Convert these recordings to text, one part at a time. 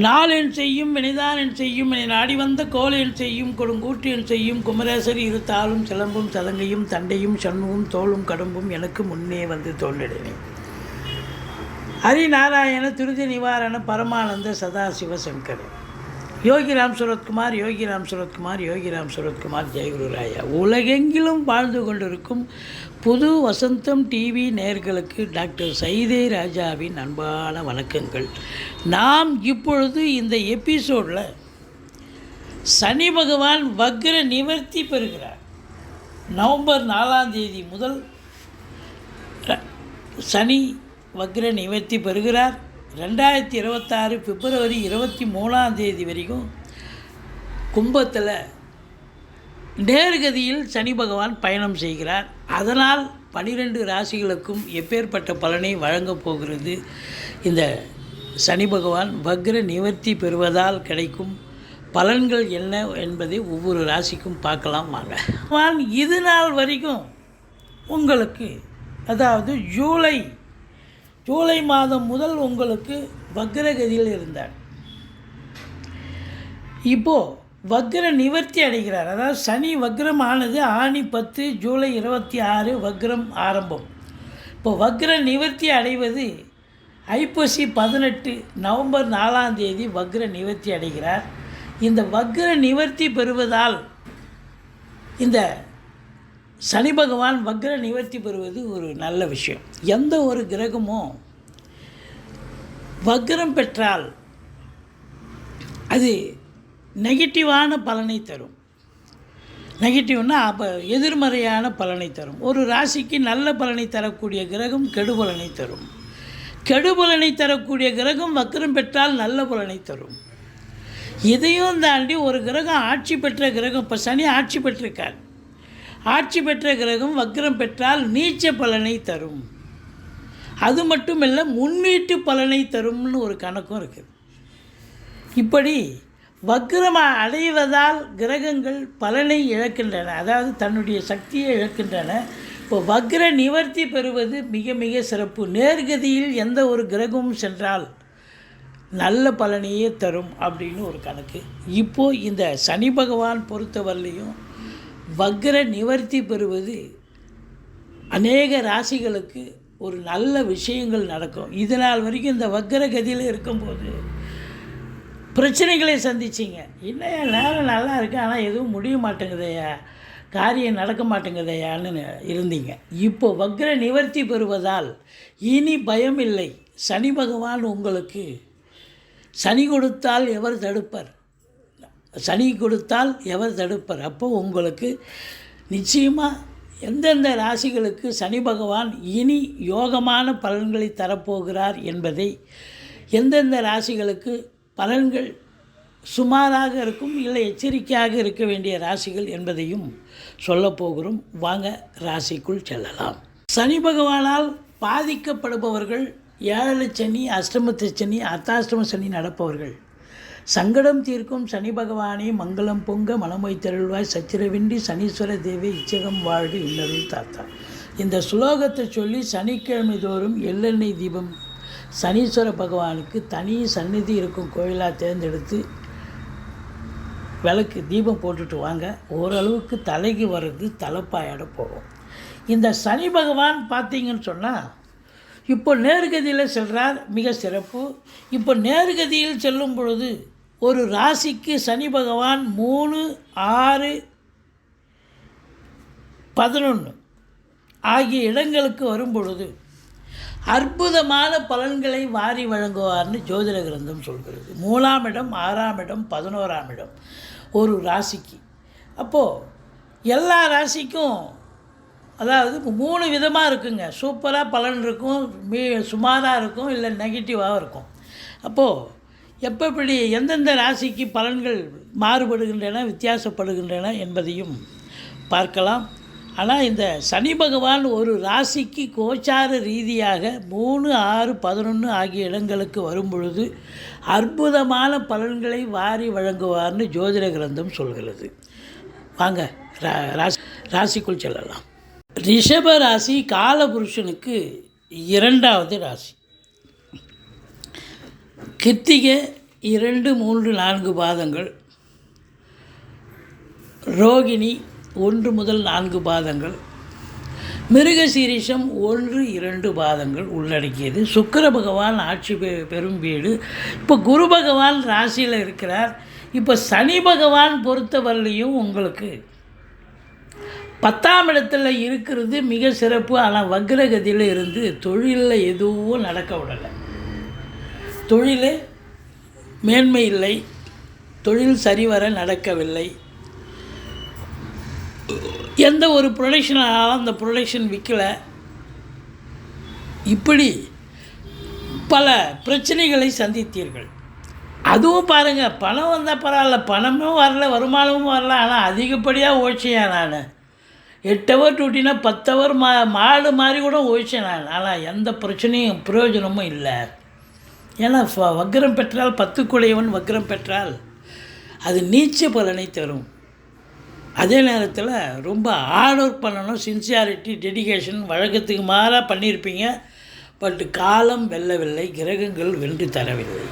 நாளென் செய்யும் வினைதான் என் செய்யும் என நாடி வந்த கோலென் செய்யும் கொடுங்கூட்டு என் செய்யும் குமரேசர் இருத்தாலும் சிலம்பும் சதங்கையும் தண்டையும் சண்முகம் தோளும் கடம்பும் எனக்கு முன்னே வந்து தோன்றினேன். ஹரிநாராயண திருதி நிவாரண பரமானந்த சதாசிவ சங்கர் யோகிராம் சுரத்குமார் யோகிராம் சுரத்குமார் யோகிராம் சுரத்குமார் ஜெயகுருராயா. உலகெங்கிலும் வாழ்ந்து கொண்டிருக்கும் புது வசந்தம் டிவி நேயர்களுக்கு டாக்டர் சைதே ராஜாவின் அன்பான வணக்கங்கள். நாம் இப்பொழுது இந்த எபிசோடில் சனி பகவான் வக்ர நிவர்த்தி பெறுகிறார். நவம்பர் 4ஆம் தேதி முதல் சனி வக்ர நிவர்த்தி பெறுகிறார். 2026 பிப்ரவரி 23ஆம் தேதி வரைக்கும் கும்பத்தில் நேர்கதியில் சனி பகவான் பயணம் செய்கிறார். அதனால் 12 ராசிகளுக்கும் எப்பேற்பட்ட பலனை வழங்கப் போகிறது இந்த சனி பகவான் வக்ர நிவர்த்தி பெறுவதால் கிடைக்கும் பலன்கள் என்ன என்பதை ஒவ்வொரு ராசிக்கும் பார்க்கலாம் வாங்க. இது நாள் வரைக்கும் உங்களுக்கு அதாவது ஜூலை மாதம் முதல் உங்களுக்கு வக்ரகதியில் இருந்தார். இப்போது வக்ர நிவர்த்தி அடைகிறார். அதாவது சனி வக்ரம் ஆனது ஆனி 10 ஜூலை 26 வக்ரம் ஆரம்பம். இப்போ வக்ர நிவர்த்தி அடைவது ஐப்பசி 18 நவம்பர் 4ஆம் தேதி வக்ர நிவர்த்தி அடைகிறார். இந்த வக்ர நிவர்த்தி பெறுவதால் இந்த சனி பகவான் வக்ர நிவர்த்தி பெறுவது ஒரு நல்ல விஷயம். எந்த ஒரு கிரகமும் வக்ரம் பெற்றால் அது நெகட்டிவான பலனை தரும். நெகட்டிவ்னா அப்போ எதிர்மறையான பலனை தரும். ஒரு ராசிக்கு நல்ல பலனை தரக்கூடிய கிரகம் கெடுபலனை தரும். கெடுபலனை தரக்கூடிய கிரகம் வக்ரம் பெற்றால் நல்ல பலனை தரும். இதையும் தாண்டி ஒரு கிரகம் ஆட்சி பெற்ற கிரகம், இப்போ சனி ஆட்சி பெற்றிருக்கார். ஆட்சி பெற்ற கிரகம் வக்ரம் பெற்றால் நீச்ச பலனை தரும். அது மட்டுமல்ல முன்வீட்டு பலனை தரும்னு ஒரு கணக்கும் இருக்குது. இப்படி வக்ரம் அடைவதால் கிரகங்கள் பலனை இழக்கின்றன, அதாவது தன்னுடைய சக்தியை இழக்கின்றன. இப்போ வக்ர நிவர்த்தி பெறுவது மிக மிக சிறப்பு. நேர்கதியில் எந்த ஒரு கிரகமும் சென்றால் நல்ல பலனையே தரும் அப்படின்னு ஒரு கணக்கு. இப்போது இந்த சனி பகவான் பொறுத்தவரையிலையும் வக்ர நிவர்த்தி பெறுவது அநேக ராசிகளுக்கு ஒரு நல்ல விஷயங்கள் நடக்கும். இதனால் வரைக்கும் இந்த வக்ர கதியில் இருக்கும்போது பிரச்சனைகளை சந்திச்சிங்க. இன்னும் நேரம் நல்லா இருக்கு, ஆனால் எதுவும் முடிய மாட்டேங்குதையா, காரியம் நடக்க மாட்டேங்குதையான்னு இருந்தீங்க. இப்போ வக்ர நிவர்த்தி பெறுவதால் இனி பயம் இல்லை. சனி பகவான் உங்களுக்கு சனி கொடுத்தால் எவர் தடுப்பர், சனி கொடுத்தால் எவர் தடுப்பர். அப்போ உங்களுக்கு நிச்சயமாக எந்தெந்த ராசிகளுக்கு சனி பகவான் இனி யோகமான பலன்களை தரப்போகிறார் என்பதை, எந்தெந்த ராசிகளுக்கு பலன்கள் சுமாராக இருக்கும் இல்லை எச்சரிக்கையாக இருக்க வேண்டிய ராசிகள் என்பதையும் சொல்லப்போகிறோம். வாங்க ராசிக்குள் செல்லலாம். சனி பகவானால் பாதிக்கப்படுபவர்கள் 7 சனி, அஷ்டமத்து சனி, அர்த்தாஷ்டம சனி நடப்பவர்கள், சங்கடம் தீர்க்கும் சனி பகவானே மங்களம் பொங்க மனமொய் தருள்வாய் சச்சிரவின்றி சனீஸ்வர தேவி இச்சகம் வாழ்க இன்னருள் தாத்தா. இந்த ஸ்லோகத்தை சொல்லி சனிக்கிழமை தோறும் எள்ளெண்ணெய் தீபம் சனீஸ்வர பகவானுக்கு தனி சந்நிதி இருக்கும் கோயிலாக தேர்ந்தெடுத்து விளக்கு தீபம் போட்டுட்டு வாங்க. ஓரளவுக்கு தலைக்கு வர்றது தலைப்பாயோட போகும். இந்த சனி பகவான் பார்த்தீங்கன்னு சொன்னால் இப்போ நேர்கதியில் செல்கிறார், மிக சிறப்பு. இப்போ நேர்கதியில் செல்லும் பொழுது ஒரு ராசிக்கு சனி பகவான் 3, 6, 11 ஆகிய இடங்களுக்கு வரும் பொழுது அற்புதமான பலன்களை வாரி வழங்குவார்னு ஜோதிட கிரந்தம் சொல்கிறது. 3ஆம் இடம், 6ஆம் இடம், 11ஆம் இடம் ஒரு ராசிக்கு. அப்போது எல்லா ராசிக்கும் அதாவது 3 விதமாக இருக்குங்க. சூப்பராக பலன் இருக்கும், சுமாராக இருக்கும், இல்லை நெகட்டிவாக இருக்கும். அப்போது எப்படி எந்தெந்த ராசிக்கு பலன்கள் மாறுபடுகின்றன, வித்தியாசப்படுகின்றன என்பதையும் பார்க்கலாம். ஆனால் இந்த சனி பகவான் ஒரு ராசிக்கு கோச்சார ரீதியாக 3, 6, 11 ஆகிய இடங்களுக்கு வரும் பொழுது அற்புதமான பலன்களை வாரி வழங்குவார்னு ஜோதிட கிரந்தம் சொல்கிறது. வாங்க ராசிக்குள் செல்லலாம். ரிஷப ராசி காலபுருஷனுக்கு 2வது ராசி. கிருத்திகை 2, 3, 4 பாதங்கள், ரோகிணி 1 முதல் 4 பாதங்கள், மிருகசீரிஷம் 1, 2 பாதங்கள் உள்ளடக்கியது. சுக்கிர பகவான் ஆட்சி பெறும் வீடு. இப்போ குரு பகவான் ராசியில் இருக்கிறார். இப்போ சனி பகவான் பொறுத்தவரையிலையும் உங்களுக்கு 10ஆம் இடத்துல இருக்கிறது மிக சிறப்பு. ஆனால் வக்ரகதியில் இருந்து தொழிலில் எதுவும் நடக்க விடலை. தொழில் மேன்மை இல்லை, தொழில் சரிவர நடக்கவில்லை. எந்த ஒரு ப்ரொடக்ஷனாலும் அந்த ப்ரொடக்ஷன் விற்கலை. இப்படி பல பிரச்சனைகளை சந்தித்தீர்கள். அதுவும் பாருங்கள், பணம் வந்தால் பரவாயில்ல, பணமும் வரல, வருமானமும் வரல, ஆனால் அதிகப்படியாக ஓய்ச்சியா நான் 8 ஹவர் டூட்டினா 10 ஹவர் மாடு மாதிரி கூட ஓய்ச்சேன் நான். ஆனால் எந்த பிரச்சனையும் பிரயோஜனமும் இல்லை. ஏன்னா வக்ரம் பெற்றால் 10 குடையவன் வக்ரம் பெற்றால் அது நீச்ச பலனை தரும். அதே நேரத்தில் ரொம்ப ஹார்ட் ஒர்க் பண்ணணும், சின்சியாரிட்டி, டெடிகேஷன், வழக்கத்துக்கு மாறாக பண்ணியிருப்பீங்க. பட் காலம் வெல்லவில்லை, கிரகங்கள் வென்று தரவில்லை.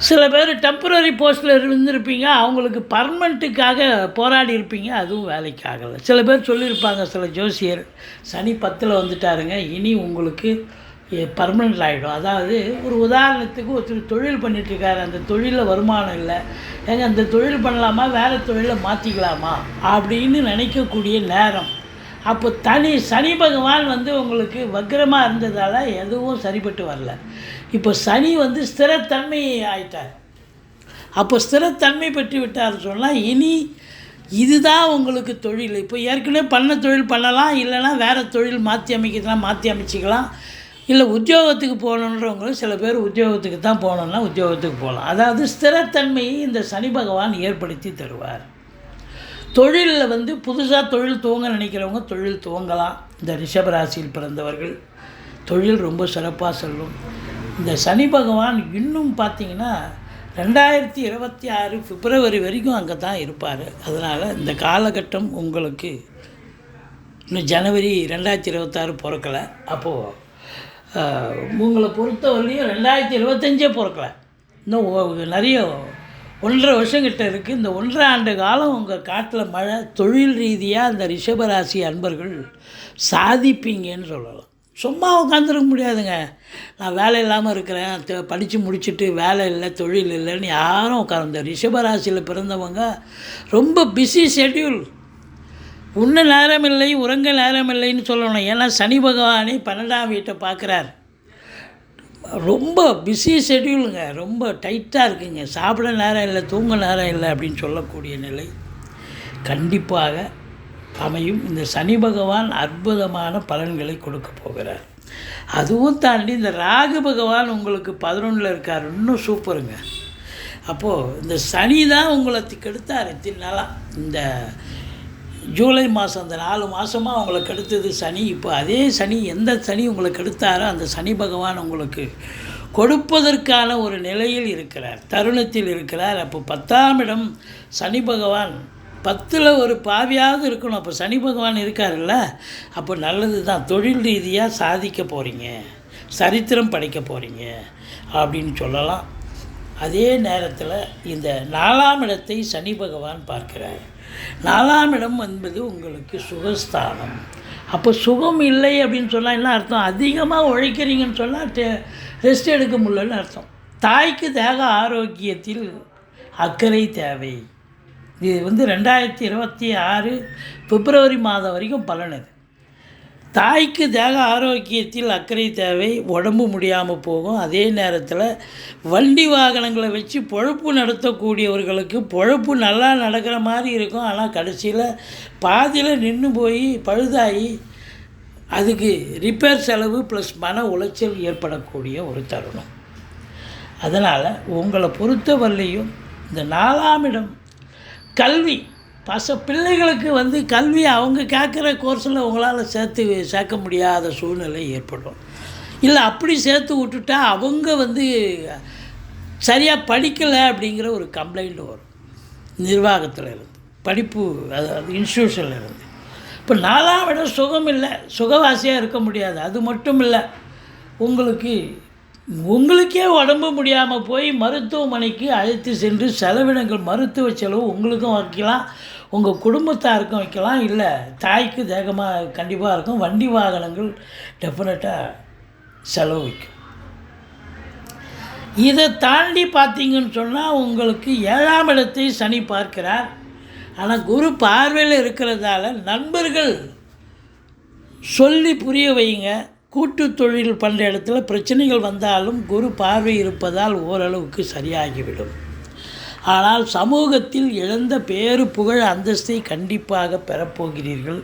சில பேர் டெம்பரரி போஸ்ட்டில் இருந்திருப்பீங்க, அவங்களுக்கு பர்மனெண்ட்டுக்காக போராடி இருப்பீங்க, அதுவும் வேலைக்கு ஆகலை. சில பேர் சொல்லியிருப்பாங்க, சில ஜோசியர், சனி 10ல் வந்துட்டாருங்க, இனி உங்களுக்கு பர்மனெண்ட் ஆகிடும். அதாவது ஒரு உதாரணத்துக்கு ஒருத்தர் தொழில் பண்ணிகிட்ருக்காரு, அந்த தொழிலில் வருமானம் இல்லை, ஏங்க அந்த தொழில் பண்ணலாமா, வேறு தொழிலை மாற்றிக்கலாமா அப்படின்னு நினைக்கக்கூடிய நேரம். அப்போ சனி பகவான் உங்களுக்கு வக்ரமாக இருந்ததால் எதுவும் சரிப்பட்டு வரல. இப்போ சனி ஸ்திரத்தன்மை ஆயிட்டார். அப்போ ஸ்திரத்தன்மை பெற்று விட்டார் சொன்னால் இனி இதுதான் உங்களுக்கு தொழில். இப்போ ஏற்கனவே பண்ண தொழில் பண்ணலாம், இல்லைனா வேறு தொழில் மாற்றி அமைச்சிக்கலாம். இல்லை உத்தியோகத்துக்கு போகணுன்றவங்களும் சில பேர் உத்தியோகத்துக்கு தான் போகணுன்னா உத்தியோகத்துக்கு போகலாம். அதாவது ஸ்திரத்தன்மையை இந்த சனி பகவான் ஏற்படுத்தி தருவார். தொழிலில் புதுசாக தொழில் துவங்க நினைக்கிறவங்க தொழில் துவங்கலாம். இந்த ரிஷபராசியில் பிறந்தவர்கள் தொழில் ரொம்ப சிறப்பாக செல்லும். இந்த சனி பகவான் இன்னும் பார்த்திங்கன்னா 2026 பிப்ரவரி வரைக்கும் அங்கே தான் இருப்பார். அதனால் இந்த காலகட்டம் உங்களுக்கு இன்னும் ஜனவரி 2026 பிறக்கலை. அப்போது உங்களை பொறுத்தவரையும் 2025 பிறக்கலை. இன்னும் நிறைய 1.5 வருஷம் கிட்ட இருக்குது. இந்த 1.5 ஆண்டு காலம் உங்கள் காட்டில் மழை. தொழில் ரீதியாக இந்த ரிஷபராசி அன்பர்கள் சாதிப்பீங்கன்னு சொல்லலாம். சும்மா உட்காந்துருக்க முடியாதுங்க. நான் வேலை இல்லாமல் இருக்கிறேன், படித்து முடிச்சுட்டு வேலை இல்லை, தொழில் இல்லைன்னு யாரும் உட்கார. இந்த ரிஷபராசியில் பிறந்தவங்க ரொம்ப பிஸி ஷெட்யூல். உண்ண நேரம் இல்லை, உறங்க நேரம் இல்லைன்னு சொல்லணும். ஏன்னா சனி பகவானே 12ஆம் வீட்டை பார்க்குறார். ரொம்ப பிஸி ஷெட்யூலுங்க, ரொம்ப டைட்டாக இருக்குங்க. சாப்பிட நேரம் இல்லை, தூங்க நேரம் இல்லை அப்படின்னு சொல்லக்கூடிய நிலை கண்டிப்பாக அமையும். இந்த சனி பகவான் அற்புதமான பலன்களை கொடுக்க போகிறார். அதுவும் தாண்டி இந்த ராகு பகவான் உங்களுக்கு 11ல் இருக்கார், இன்னும் சூப்பருங்க. அப்போது இந்த சனி தான் உங்களை கெடுத்தார் இத்தனை நாளாக. இந்த ஜூலை மாதம் அந்த 4 மாதமாக உங்களை கெடுத்தது சனி. இப்போ அதே சனி, எந்த சனி உங்களை கெடுத்தாரோ அந்த சனி பகவான் உங்களுக்கு கொடுப்பதற்கான ஒரு நிலையில் இருக்கிறார், தருணத்தில் இருக்கிறார். அப்போ 10ஆம் இடம் சனி பகவான் 10ல் ஒரு பாவியாவது இருக்கணும். அப்போ சனி பகவான் இருக்கார்ல, அப்போ நல்லது தான். தொழில் ரீதியாக சாதிக்க போகிறீங்க, சரித்திரம் படைக்க போகிறீங்க அப்படின்னு சொல்லலாம். அதே நேரத்தில் இந்த 4ஆம் இடத்தை சனி பகவான் பார்க்கிறார். 4ஆம் இடம் என்பது உங்களுக்கு சுகஸ்தானம். அப்போ சுகம் இல்லை அப்படின்னு சொன்னால் என்ன அர்த்தம்? அதிகமாக உழைக்கிறீங்கன்னு சொன்னால் ரெஸ்ட் எடுக்க முடியலன்னு அர்த்தம். தாய்க்கு தேக ஆரோக்கியத்தில் அக்கறை தேவை. இது 2026 பிப்ரவரி மாதம் வரைக்கும் பலன். இது தாய்க்கு தேக ஆரோக்கியத்தில் அக்கறை தேவை. உடம்பு முடியாமல் போகும். அதே நேரத்தில் வண்டி வாகனங்களை வச்சு பொழப்பு நடத்தக்கூடியவர்களுக்கு பொழப்பு நல்லா நடக்கிற மாதிரி இருக்கும். ஆனால் கடைசியில் பாதியில் நின்று போய் பழுதாகி அதுக்கு ரிப்பேர் செலவு ப்ளஸ் மன உளைச்சல் ஏற்படக்கூடிய ஒரு தருணம். அதனால் உங்களை பொறுத்தவரையிலையும் இந்த 4ஆம் இடம் கல்வி, பிள்ளைகளுக்கு கல்வி அவங்க கேட்குற கோர்ஸில் உங்களால் சேர்க்க முடியாத சூழ்நிலை ஏற்படும். இல்லை அப்படி சேர்த்து விட்டுட்டா அவங்க சரியாக படிக்கலை அப்படிங்கிற ஒரு கம்ப்ளைண்ட் வரும் நிர்வாகத்தில் இருந்து, படிப்பு அதாவது இன்ஸ்டியூஷனில் இருந்து. இப்போ 4ஆம் இடம் சுகம் இல்லை, சுகவாசியாக இருக்க முடியாது. அது மட்டும் இல்லை, உங்களுக்கு உங்களுக்கே உடம்பு முடியாமல் போய் மருத்துவமனைக்கு அழைத்து சென்று செலவினங்கள் மருத்துவ செலவு உங்களுக்கும் வைக்கலாம், உங்கள் குடும்பத்தாருக்கும் வைக்கலாம், இல்லை தாய்க்கு தேகமாக கண்டிப்பாக இருக்கும். வண்டி வாகனங்கள் டெஃபினட்டாக செலவு வைக்கும். இதை தாண்டி பார்த்தீங்கன்னு சொன்னால் உங்களுக்கு 7ஆம் இடத்தை சனி பார்க்கிறார். ஆனால் குரு பார்வையில் இருக்கிறதால நண்பர்கள் சொல்லி புரிய வைங்க. கூட்டு தொழில் பண்ணுற இடத்துல பிரச்சனைகள் வந்தாலும் குரு பார்வை இருப்பதால் ஓரளவுக்கு சரியாகிவிடும். ஆனால் சமூகத்தில் இழந்த பேரு புகழ் அந்தஸ்தை கண்டிப்பாக பெறப்போகிறீர்கள்.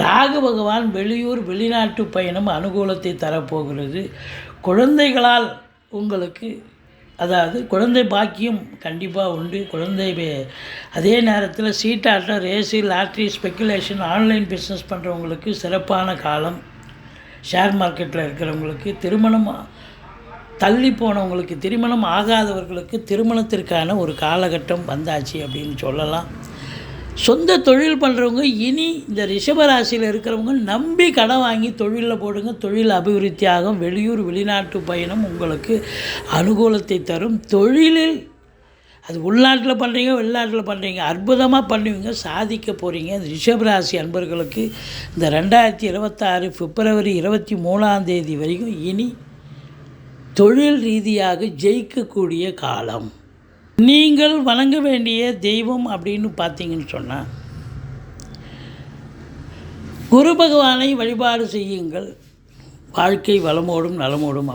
ராகு பகவான் வெளியூர் வெளிநாட்டு பயணம் அனுகூலத்தை தரப்போகிறது. குழந்தைகளால் உங்களுக்கு குழந்தை பாக்கியம் கண்டிப்பாக உண்டு. அதே நேரத்தில் சீட்டாட்டம், race, lottery, speculation, online business பண்ணுறவங்களுக்கு சிறப்பான காலம். ஷேர் மார்க்கெட்டில் இருக்கிறவங்களுக்கு, திருமணம் தள்ளி போனவங்களுக்கு, திருமணம் ஆகாதவர்களுக்கு திருமணத்திற்கான ஒரு காலகட்டம் வந்தாச்சு அப்படின்னு சொல்லலாம். சொந்த தொழில் பண்ணுறவங்க இனி இந்த ரிஷபராசியில் இருக்கிறவங்க நம்பி கடன் வாங்கி தொழிலில் போடுங்க. தொழில் அபிவிருத்தி ஆகும். வெளியூர் வெளிநாட்டு பயணம் உங்களுக்கு அனுகூலத்தை தரும். தொழிலில் அது உள்நாட்டில் பண்ணுறீங்க வெளிநாட்டில் பண்ணுறீங்க அற்புதமாக பண்ணுவீங்க, சாதிக்க போகிறீங்க. ரிஷபராசி அன்பர்களுக்கு இந்த 2026 பிப்ரவரி 23ஆம் தேதி வரைக்கும் இனி தொழில் ரீதியாக ஜெயிக்கக்கூடிய காலம். நீங்கள் வணங்க வேண்டிய தெய்வம் அப்படின்னு பார்த்தீங்கன்னு சொன்னால் குரு பகவானை வழிபாடு செய்யுங்கள். வாழ்க்கை வளமோடும் நலமோடும்.